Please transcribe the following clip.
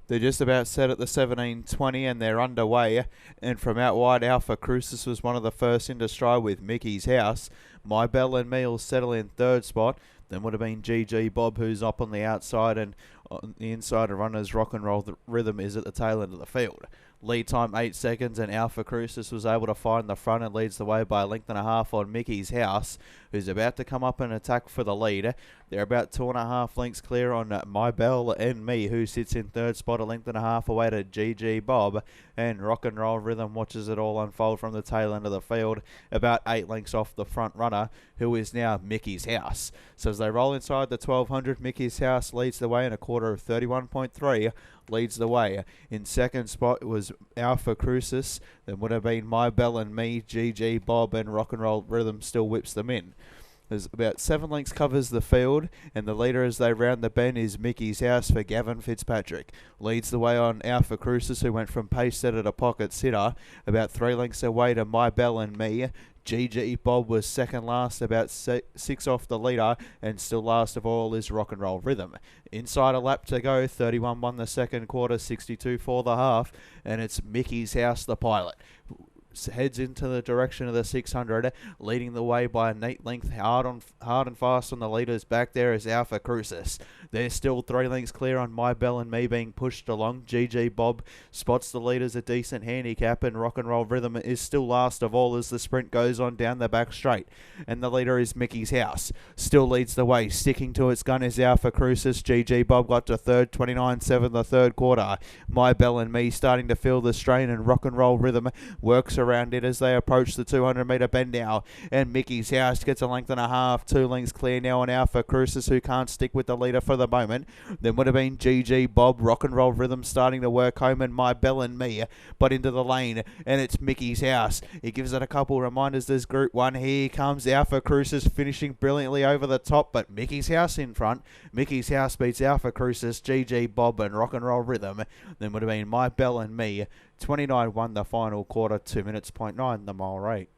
They're just about set at the 17:20 and they're underway. And from out wide, Alpha Crucis was one of the first into stride with Mickey's House. My Bell and Me will settle in third spot. Then would have been GG Bob, who's up on the outside, and on the inside of runners, Rock and Roll Rhythm is at the tail end of the field. Lead time 8 seconds, and Alpha Crucis was able to find the front and leads the way by a length and a half on Mickey's House, who's about to come up and attack for the lead. They're about 2.5 lengths clear on My Bell and Me, who sits in third spot, a length and a half away to GG Bob, and Rock and Roll Rhythm watches it all unfold from the tail end of the field, about 8 lengths off the front runner, who is now Mickey's House. So as they roll inside the 1200, Mickey's House leads the way in a quarter of 31.3, leads the way. In second spot was Alpha Crucis, then would have been My Bell and Me, GG Bob, and Rock and Roll Rhythm still whips them in. There's about 7 lengths covers the field, and the leader as they round the bend is Mickey's House for Gavin Fitzpatrick. Leads the way on Alpha Crucis, who went from pace setter to pocket sitter, about 3 lengths away to My Bell and Me. GG Bob was second last, about 6 off the leader, and still last of all is Rock and Roll Rhythm. Inside a lap to go, 31 won the second quarter, 62 for the half, and it's Mickey's House, the pilot. Heads into the direction of the 600, leading the way by a neat length, hard and fast on the leaders. Back there is Alpha Crucis. They're still 3 lengths clear on My Bell and Me being pushed along. GG Bob spots the leaders a decent handicap, and Rock and Roll Rhythm is still last of all as the sprint goes on down the back straight. And the leader is Mickey's House. Still leads the way. Sticking to its gun is Alpha Crucis. GG Bob got to third, 29.7 the third quarter. My Bell and Me starting to feel the strain, and Rock and Roll Rhythm works around it as they approach the 200 metre bend now, and Mickey's House gets a length and a half, 2 lengths clear now on Alpha Crucis, who can't stick with the leader for the moment. Then would have been GG Bob, Rock and Roll Rhythm starting to work home, and My Bell and Me, but into the lane, and it's Mickey's House. He gives it a couple reminders. There's Group 1. Here comes Alpha Crucis finishing brilliantly over the top, but Mickey's House in front. Mickey's House beats Alpha Crucis, GG Bob, and Rock and Roll Rhythm. Then would have been My Bell and Me. 29 won the final quarter, 2 minutes, .9 the mile rate.